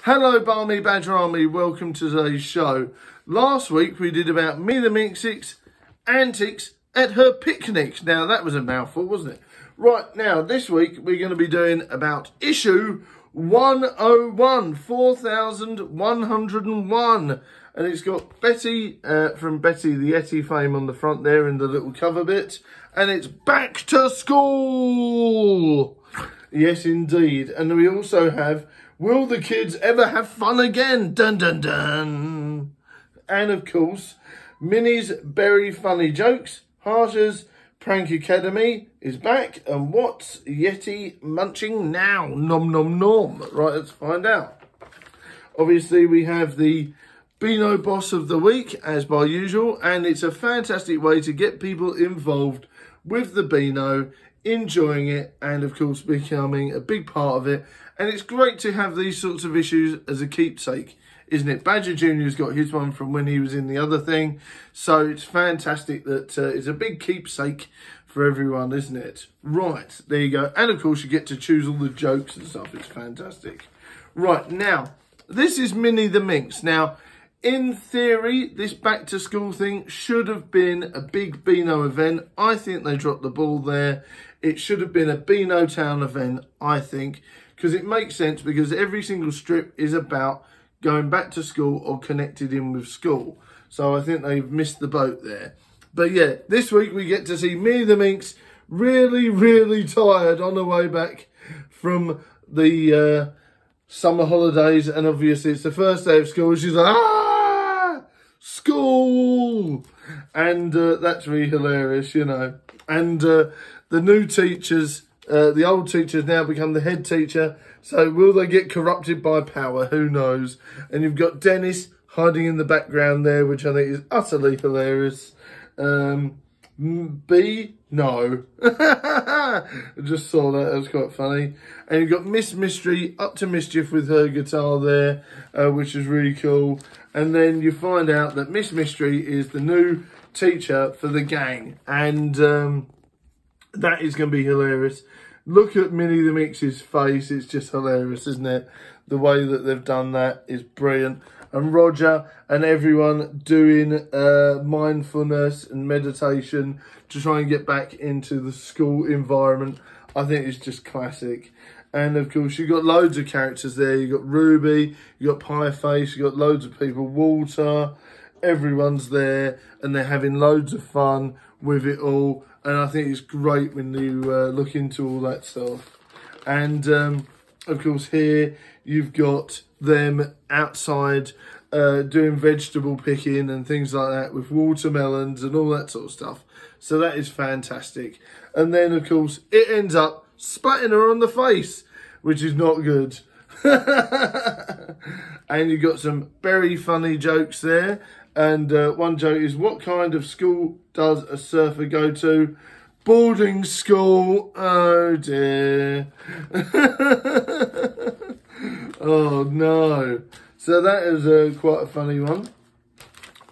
Hello Barmy Badger Army, welcome to today's show. Last week we did about Me the Minx's antics at her picnic. Now that was a mouthful, wasn't it? Right, now this week we're going to be doing about issue 101, 4101. And it's got Betty from Betty the Yeti fame on the front there in the little cover bit. And it's back to school. Yes, indeed. And we also have Will the Kids Ever Have Fun Again? Dun, dun, dun. And, of course, Minnie's Berry Funny Jokes. Harsher's Prank Academy is back. And what's Yeti munching now? Nom, nom, nom. Right, let's find out. Obviously, we have the Beano Boss of the Week, as by usual. And it's a fantastic way to get people involved with the Beano, enjoying it, and, of course, becoming a big part of it. And it's great to have these sorts of issues as a keepsake, isn't it? Badger Jr.'s got his one from when he was in the other thing. So it's fantastic that it's a big keepsake for everyone, isn't it? Right, there you go. And, of course, you get to choose all the jokes and stuff. It's fantastic. Right, now, this is Minnie the Minx. Now, in theory, this back-to-school thing should have been a big Beano event. I think they dropped the ball there. It should have been a Beano Town event, I think, because it makes sense, because every single strip is about going back to school or connected in with school. So I think they've missed the boat there. But yeah, this week we get to see Minnie the Minx really, really tired on the way back from the summer holidays. And obviously it's the first day of school. She's like, ah, school. And that's really hilarious, you know. And the new teachers, the old teachers now become the head teacher. So will they get corrupted by power? Who knows? And you've got Dennis hiding in the background there, which I think is utterly hilarious. B? No. I just saw that. That was quite funny. And you've got Miss Mystery up to mischief with her guitar there, which is really cool. And then you find out that Miss Mystery is the new teacher for the gang. And that is going to be hilarious. Look at Minnie the Minx's face. It's just hilarious, isn't it? The way that they've done that is brilliant. And Roger and everyone doing mindfulness and meditation to try and get back into the school environment. I think it's just classic. And, of course, you've got loads of characters there. You've got Ruby, you've got Pieface, you've got loads of people. Walter, everyone's there. And they're having loads of fun with it all. And I think it's great when you look into all that stuff. And, of course, here you've got them outside doing vegetable picking and things like that with watermelons and all that sort of stuff. So that is fantastic. And then, of course, it ends up splatting her on the face, which is not good. And you've got some very funny jokes there. And one joke is, what kind of school does a surfer go to? Boarding school. Oh, dear. Oh, no. So that is quite a funny one.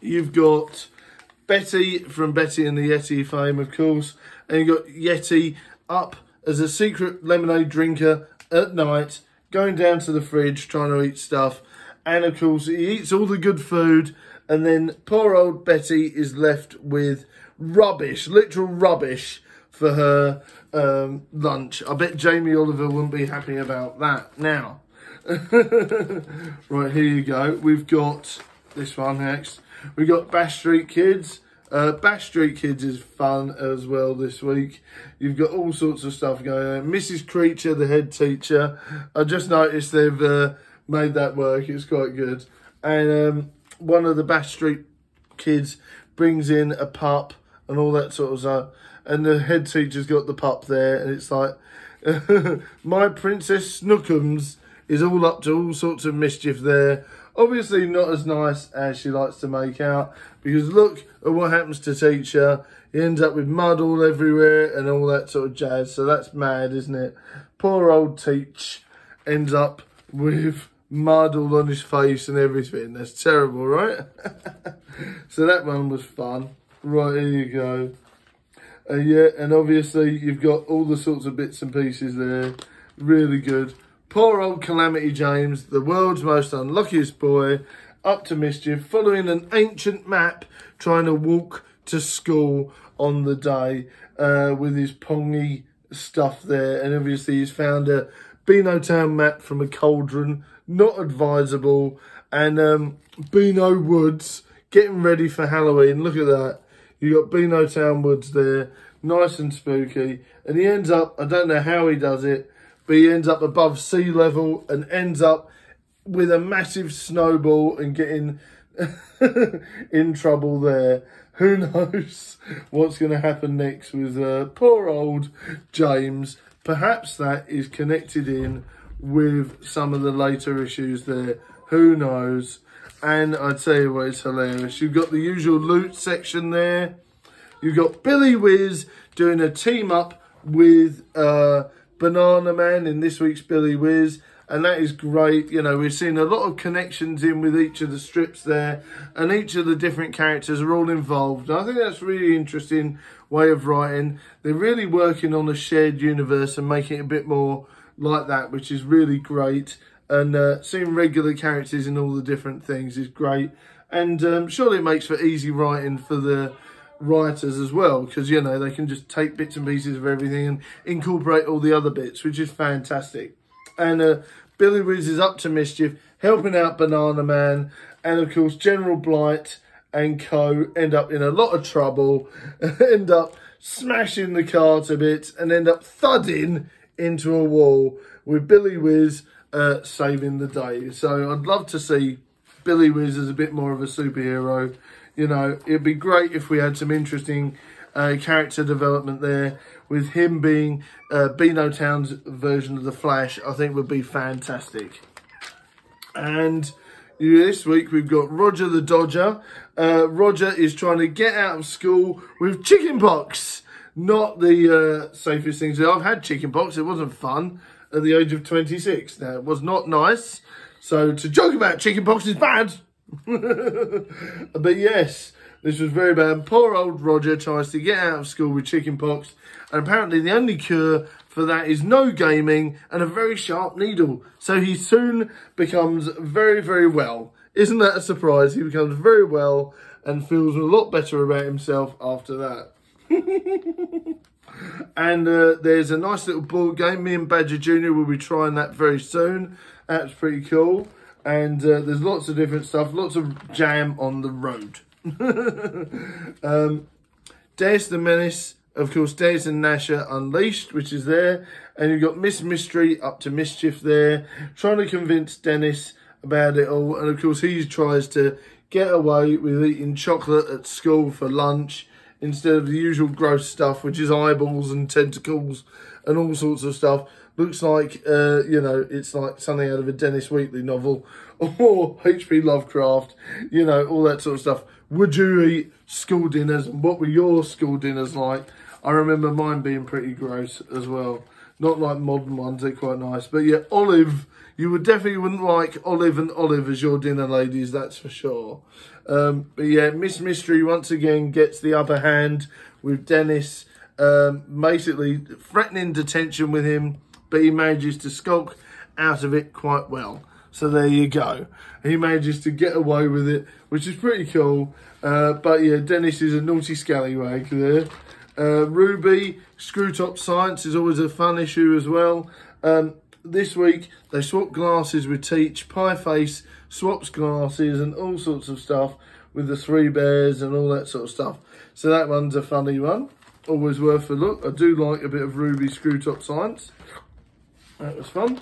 You've got Betty from Betty and the Yeti fame, of course. And you've got Yeti up as a secret lemonade drinker at night, going down to the fridge, trying to eat stuff. And, of course, he eats all the good food. And then poor old Betty is left with rubbish, literal rubbish for her lunch. I bet Jamie Oliver wouldn't be happy about that now. Right, here you go. We've got this one next. We've got Bash Street Kids. Bash Street Kids is fun as well this week. You've got all sorts of stuff going on. Mrs. Creature, the head teacher. I just noticed they've made that work. It's quite good. And one of the Bash Street Kids brings in a pup and all that sort of stuff. And the head teacher's got the pup there. And it's like, my Princess Snookums is all up to all sorts of mischief there. Obviously not as nice as she likes to make out. Because look at what happens to teacher. He ends up with mud all everywhere and all that sort of jazz. So that's mad, isn't it? Poor old Teach ends up with mud all on his face and everything. That's terrible, right? So that one was fun. Right, here you go. Yeah, and obviously you've got all the sorts of bits and pieces there. Really good. Poor old Calamity James, the world's most unluckiest boy, up to mischief, following an ancient map, trying to walk to school on the day with his pongy stuff there. And obviously he's found a Beano Town map from a cauldron, not advisable. And Beano Woods, getting ready for Halloween. Look at that. You got Beano Town Woods there, nice and spooky. And he ends up, I don't know how he does it, but he ends up above sea level and ends up with a massive snowball and getting in trouble there. Who knows what's going to happen next with poor old James. Perhaps that is connected in with some of the later issues there. Who knows? And I tell you what, it's hilarious. You've got the usual loot section there. You've got Billy Whiz doing a team up with Banana Man in this week's Billy Whiz. And that is great. You know, we're seeing a lot of connections in with each of the strips there. And each of the different characters are all involved. And I think that's a really interesting way of writing. They're really working on a shared universe and making it a bit more like that, which is really great. And seeing regular characters in all the different things is great. And surely it makes for easy writing for the writers as well. Because, you know, they can just take bits and pieces of everything and incorporate all the other bits, which is fantastic. And Billy Whiz is up to mischief, helping out Banana Man. And, of course, General Blight and co. end up in a lot of trouble, end up smashing the car to bits, and end up thudding into a wall with Billy Whiz saving the day. So I'd love to see Billy Whiz as a bit more of a superhero. You know, it'd be great if we had some interesting character development there, with him being Beano Town's version of the Flash. I think would be fantastic. And this week we've got Roger the Dodger. Roger is trying to get out of school with chickenpox. Not the safest thing to do. I've had chickenpox. It wasn't fun at the age of 26. Now, it was not nice. So to joke about chickenpox is bad. But yes, this was very bad. Poor old Roger tries to get out of school with chickenpox. And apparently the only cure for that is no gaming and a very sharp needle. So he soon becomes very, very well. Isn't that a surprise? He becomes very well and feels a lot better about himself after that. And there's a nice little board game. Me and Badger Jr. will be trying that very soon. That's pretty cool. And there's lots of different stuff. Lots of jam on the road. Dennis the Menace. Of course, Dennis and gnasher Unleashed, which is there. And you've got Miss Mystery up to mischief there, trying to convince Dennis about it all. And of course, he tries to get away with eating chocolate at school for lunch, instead of the usual gross stuff, which is eyeballs and tentacles and all sorts of stuff. Looks like, you know, it's like something out of a Dennis Wheatley novel or H.P. Lovecraft, you know, all that sort of stuff. Would you eat school dinners? And what were your school dinners like? I remember mine being pretty gross as well. Not like modern ones, they're quite nice. But yeah, Olive, you would definitely wouldn't like Olive and Olive as your dinner, ladies, that's for sure. But yeah, Miss Mystery once again gets the upper hand with Dennis, basically threatening detention with him, but he manages to skulk out of it quite well. So there you go. He manages to get away with it, which is pretty cool. But yeah, Dennis is a naughty scallywag there. Ruby, Screwtop Science is always a fun issue as well. This week, they swap glasses with Teach. Pieface swaps glasses and all sorts of stuff with the Three Bears and all that sort of stuff. So that one's a funny one. Always worth a look. I do like a bit of Ruby Screwtop Science. That was fun.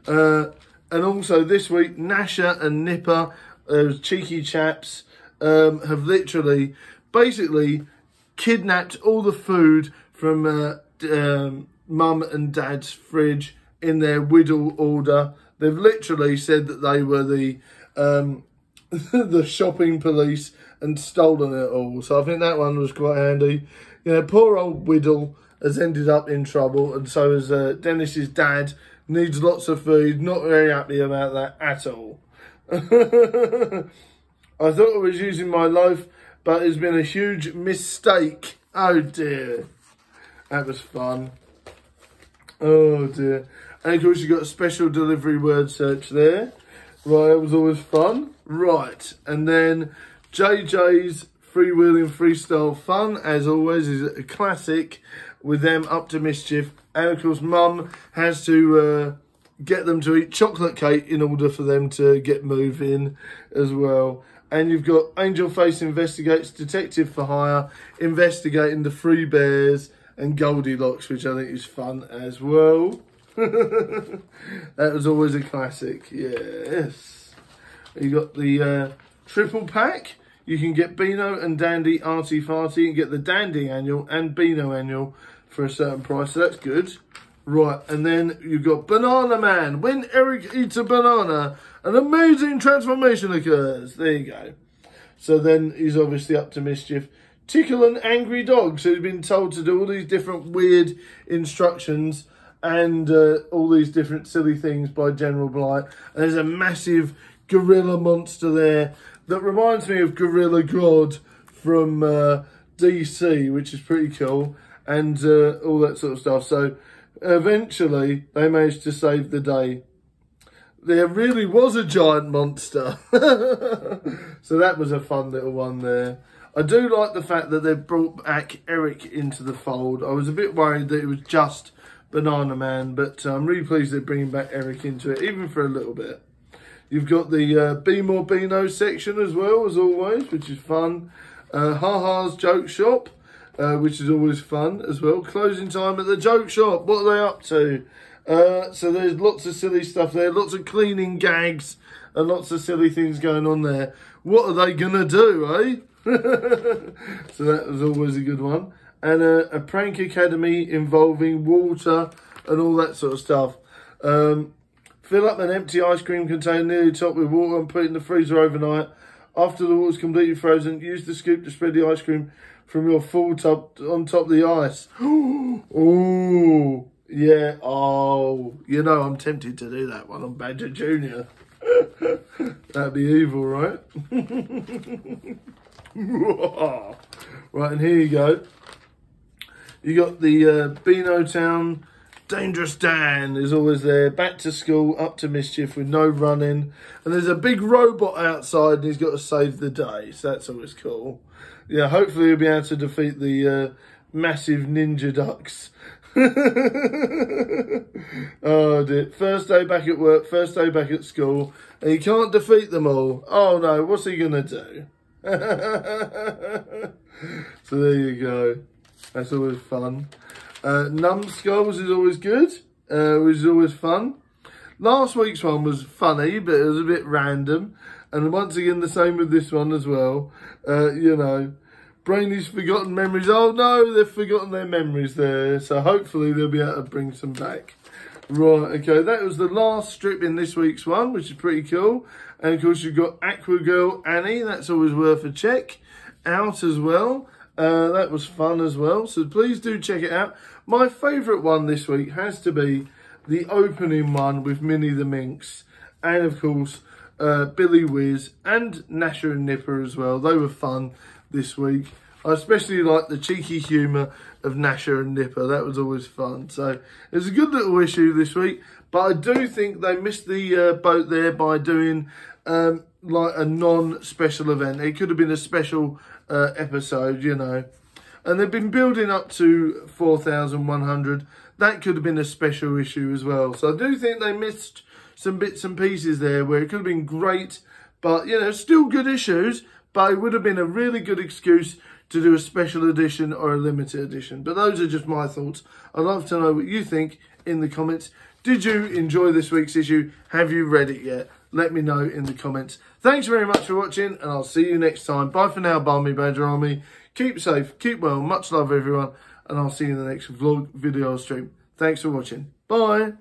And also this week, gnasher and Nipper, those cheeky chaps, have literally, basically, kidnapped all the food from Mum and Dad's fridge in their Whittle order. They've literally said that they were the the shopping police and stolen it all. So I think that one was quite handy. You know, poor old Whittle has ended up in trouble, and so has Dennis's dad. Needs lots of food. Not very happy about that at all. I thought I was using my loaf, but it's been a huge mistake. Oh dear. That was fun. Oh dear. And of course, you've got a special delivery word search there. Right, that was always fun. Right, and then JJ's Freewheeling Freestyle Fun, as always, is a classic with them up to mischief. And of course, Mum has to get them to eat chocolate cake in order for them to get moving as well. And you've got Angel Face Investigates, Detective for Hire, investigating the Three Bears, and Goldilocks, which I think is fun as well. That was always a classic, yes. You got the triple pack. You can get Beano and Dandy Arty Farty and get the Dandy annual and Beano annual for a certain price, so that's good. Right, and then you've got Banana Man. When Eric eats a banana, an amazing transformation occurs. There you go. So then he's obviously up to mischief. Tickle an angry dog. So he's been told to do all these different weird instructions and all these different silly things by General Blight. And there's a massive gorilla monster there that reminds me of Gorilla God from DC, which is pretty cool, and all that sort of stuff. So eventually they managed to save the day. There really was a giant monster. So that was a fun little one there. I do like the fact that they've brought back Eric into the fold. I was a bit worried that it was just Banana Man, but I'm really pleased they're bringing back Eric into it, even for a little bit. You've got the Be More Beano section as well, as always, which is fun. Ha-Ha's Joke Shop, which is always fun as well. Closing time at the Joke Shop. What are they up to? So there's lots of silly stuff there, lots of cleaning gags, and lots of silly things going on there. What are they going to do, eh? So that was always a good one. And a prank academy involving water and all that sort of stuff. Fill up an empty ice cream container nearly topped with water and put it in the freezer overnight. After the water's completely frozen, use the scoop to spread the ice cream from your full tub on top of the ice. Oh, yeah. Oh, you know, I'm tempted to do that one on Badger Jr. That'd be evil, right? Right, and here you go. You got the Beano Town Dangerous Dan is always there. Back to school, up to mischief with no running. And there's a big robot outside and he's got to save the day. So that's always cool. Yeah, hopefully he'll be able to defeat the massive ninja ducks. Oh dear. First day back at work, first day back at school. And he can't defeat them all. Oh no, what's he going to do? So there you go. That's always fun. Numbskulls is always good, which is always fun. Last week's one was funny, but it was a bit random. And once again, the same with this one as well. You know, Brainy's forgotten memories. Oh no, they've forgotten their memories there. So hopefully they'll be able to bring some back. Right, okay, that was the last strip in this week's one, which is pretty cool. And of course, you've got Aqua Girl Annie. That's always worth a check out as well. That was fun as well, so please do check it out. My favourite one this week has to be the opening one with Minnie the Minx, and of course Billy Whiz and Gnasher and Nipper as well. They were fun this week. I especially like the cheeky humour of Gnasher and Nipper. That was always fun. So it was a good little issue this week, but I do think they missed the boat there by doing like a non-special event. It could have been a special episode, you know. And they've been building up to 4,100. That could have been a special issue as well. So I do think they missed some bits and pieces there where it could have been great, but, you know, still good issues, but it would have been a really good excuse to do a special edition or a limited edition. But those are just my thoughts. I'd love to know what you think in the comments. Did you enjoy this week's issue? Have you read it yet? Let me know in the comments. Thanks very much for watching, and I'll see you next time. Bye for now, Barmy Badger Army. Keep safe, keep well, much love everyone, and I'll see you in the next vlog, video, or stream. Thanks for watching. Bye.